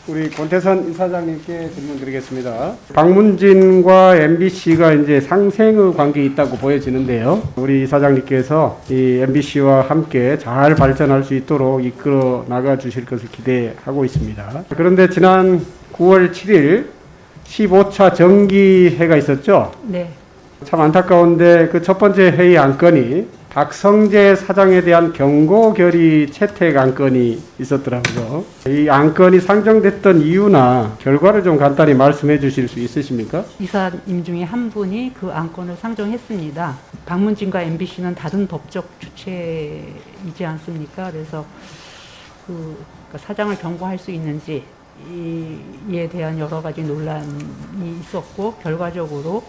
우리 권태선 이사장님께 질문 드리겠습니다. 박문진과 MBC가 이제 상생의 관계에 있다고 보여지는데요. 우리 이사장님께서 이 MBC와 함께 잘 발전할 수 있도록 이끌어 나가 주실 것을 기대하고 있습니다. 그런데 지난 9월 7일 15차 정기회가 있었죠. 네. 참 안타까운데 그 첫 번째 회의 안건이 박성재 사장에 대한 경고 결의 채택 안건이 있었더라고요. 이 안건이 상정됐던 이유나 결과를 좀 간단히 말씀해 주실 수 있으십니까? 이사님 중에 한 분이 그 안건을 상정했습니다. 박문진과 MBC는 다른 법적 주체이지 않습니까? 그래서 그러니까 사장을 경고할 수 있는지 이에 대한 여러 가지 논란이 있었고 결과적으로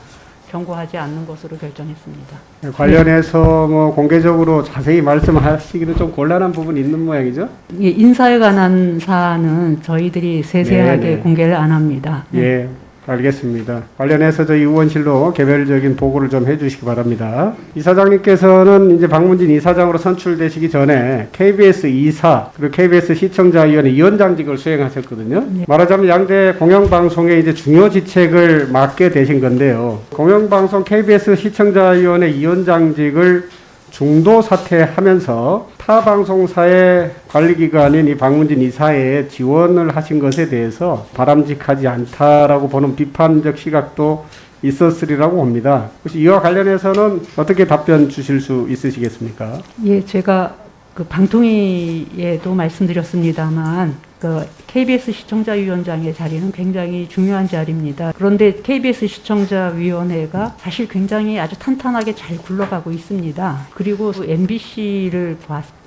경고하지 않는 것으로 결정했습니다. 관련해서 뭐 공개적으로 자세히 말씀하시기는 좀 곤란한 부분이 있는 모양이죠? 예, 인사에 관한 사안은 저희들이 세세하게 네네. 공개를 안 합니다. 네. 예, 알겠습니다. 관련해서 저희 의원실로 개별적인 보고를 좀 해주시기 바랍니다. 이사장님께서는 이제 박문진 이사장으로 선출되시기 전에 KBS 이사 그리고 KBS 시청자위원회 위원장직을 수행하셨거든요. 네. 말하자면 양대 공영방송의 이제 중요 직책을 맡게 되신 건데요. 공영방송 KBS 시청자위원회 위원장직을 중도 사퇴하면서 타 방송사의 관리기관인 이 박문진 이사에 지원을 하신 것에 대해서 바람직하지 않다라고 보는 비판적 시각도 있었으리라고 봅니다. 혹시 이와 관련해서는 어떻게 답변 주실 수 있으시겠습니까? 예, 제가 그 방통위에도 말씀드렸습니다만 그 KBS 시청자위원장의 자리는 굉장히 중요한 자리입니다. 그런데 KBS 시청자위원회가 사실 굉장히 아주 탄탄하게 잘 굴러가고 있습니다. 그리고 MBC를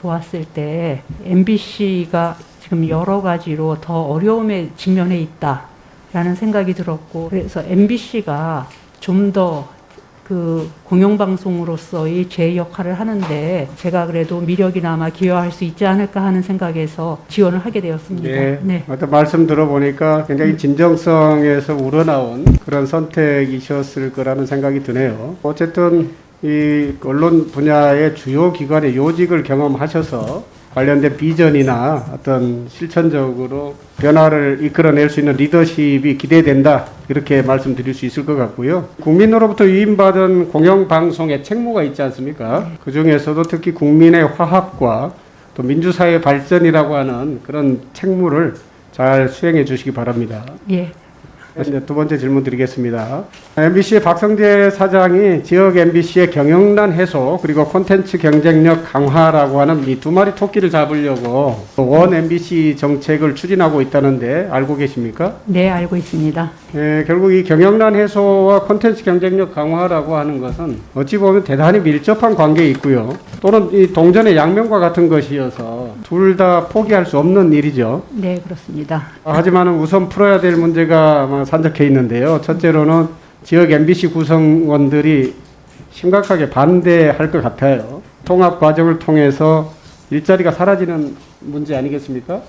보았을 때 MBC가 지금 여러 가지로 더 어려움에 직면해 있다라는 생각이 들었고, 그래서 MBC가 좀 더 그 공영방송으로서의 제 역할을 하는데 제가 그래도 미력이나마 기여할 수 있지 않을까 하는 생각에서 지원을 하게 되었습니다. 네. 네. 어떤 말씀 들어보니까 굉장히 진정성에서 우러나온 그런 선택이셨을 거라는 생각이 드네요. 어쨌든 이 언론 분야의 주요 기관의 요직을 경험하셔서 관련된 비전이나 어떤 실천적으로 변화를 이끌어낼 수 있는 리더십이 기대된다, 이렇게 말씀드릴 수 있을 것 같고요. 국민으로부터 위임받은 공영방송의 책무가 있지 않습니까? 그 중에서도 특히 국민의 화합과 또 민주사회 발전이라고 하는 그런 책무를 잘 수행해 주시기 바랍니다. 예. 이제 두 번째 질문 드리겠습니다. MBC의 박성재 사장이 지역 MBC의 경영난 해소 그리고 콘텐츠 경쟁력 강화라고 하는 이 두 마리 토끼를 잡으려고 원 MBC 정책을 추진하고 있다는데 알고 계십니까? 네, 알고 있습니다. 결국 이 경영난 해소와 콘텐츠 경쟁력 강화라고 하는 것은 어찌 보면 대단히 밀접한 관계에 있고요. 또는 이 동전의 양면과 같은 것이어서 둘 다 포기할 수 없는 일이죠. 네, 그렇습니다. 하지만 우선 풀어야 될 문제가 아마 산적해 있는데요. 첫째로는 지역 MBC 구성원들이 심각하게 반대할 것 같아요. 통합 과정을 통해서 일자리가 사라지는 문제 아니겠습니까?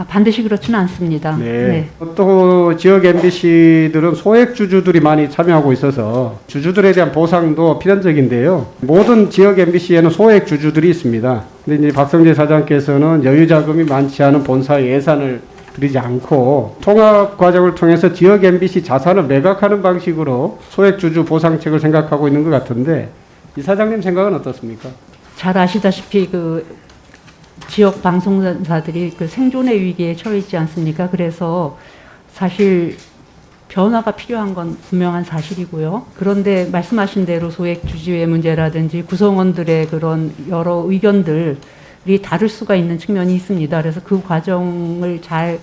반드시 그렇지는 않습니다. 네. 또 지역 MBC들은 소액 주주들이 많이 참여하고 있어서 주주들에 대한 보상도 필연적인데요. 모든 지역 MBC에는 소액 주주들이 있습니다. 근데 이제 박성재 사장께서는 여유 자금이 많지 않은 본사의 예산을 들이지 않고 통합 과정을 통해서 지역 MBC 자산을 매각하는 방식으로 소액 주주 보상책을 생각하고 있는 것 같은데 이 사장님 생각은 어떻습니까? 잘 아시다시피 그 지역 방송사들이 그 생존의 위기에 처해 있지 않습니까? 그래서 사실 변화가 필요한 건 분명한 사실이고요. 그런데 말씀하신 대로 소액 주주의 문제라든지 구성원들의 그런 여러 의견들이 다를 수가 있는 측면이 있습니다. 그래서 그 과정을 잘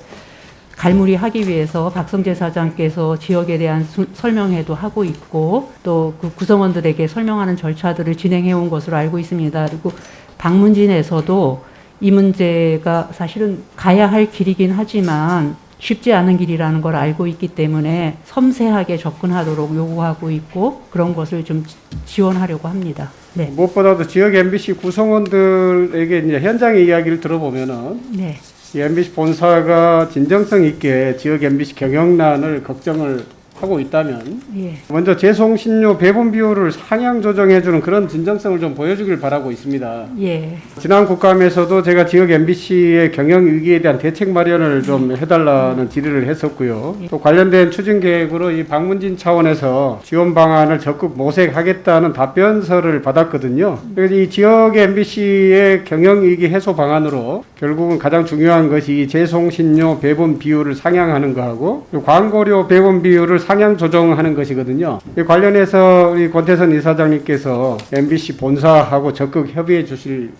갈무리하기 위해서 박성재 사장께서 지역에 대한 설명회도 하고 있고 또 그 구성원들에게 설명하는 절차들을 진행해 온 것으로 알고 있습니다. 그리고 방문진에서도 이 문제가 사실은 가야 할 길이긴 하지만 쉽지 않은 길이라는 걸 알고 있기 때문에 섬세하게 접근하도록 요구하고 있고 그런 것을 좀 지원하려고 합니다. 네. 무엇보다도 지역 MBC 구성원들에게 이제 현장의 이야기를 들어보면은 네. 이 MBC 본사가 진정성 있게 지역 MBC 경영난을 걱정을 하고 있다면 예. 먼저 재송신료 배분 비율을 상향 조정해주는 그런 진정성을 좀 보여주길 바라고 있습니다. 예. 지난 국감에서도 제가 지역 MBC의 경영 위기에 대한 대책 마련을 좀 해달라는 질의를 했었고요. 또 관련된 추진 계획으로 이 방문진 차원에서 지원 방안을 적극 모색하겠다는 답변서를 받았거든요. 그래서 이 지역 MBC의 경영 위기 해소 방안으로 결국은 가장 중요한 것이 이 재송신료 배분 비율을 상향하는 거하고 광고료 배분 비율을 상향 조정하는 것이거든요. 이 관련해서 우리 권태선 이사장님께서 MBC 본사하고 적극 협의해 주실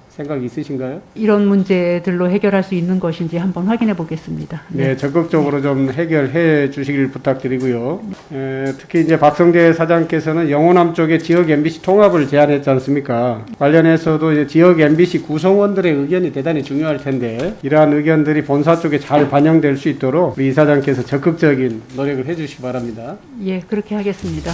생각 있으신가요? 이런 문제들로 해결할 수 있는 것인지 한번 확인해 보겠습니다. 네, 적극적으로 좀 해결해 주시길 부탁드리고요. 특히 이제 박성재 사장께서는 영호남 쪽에 지역 MBC 통합을 제안했지 않습니까? 관련해서도 이제 지역 MBC 구성원들의 의견이 대단히 중요할 텐데 이러한 의견들이 본사 쪽에 잘 반영될 수 있도록 우리 이사장께서 적극적인 노력을 해주시기 바랍니다. 예, 그렇게 하겠습니다.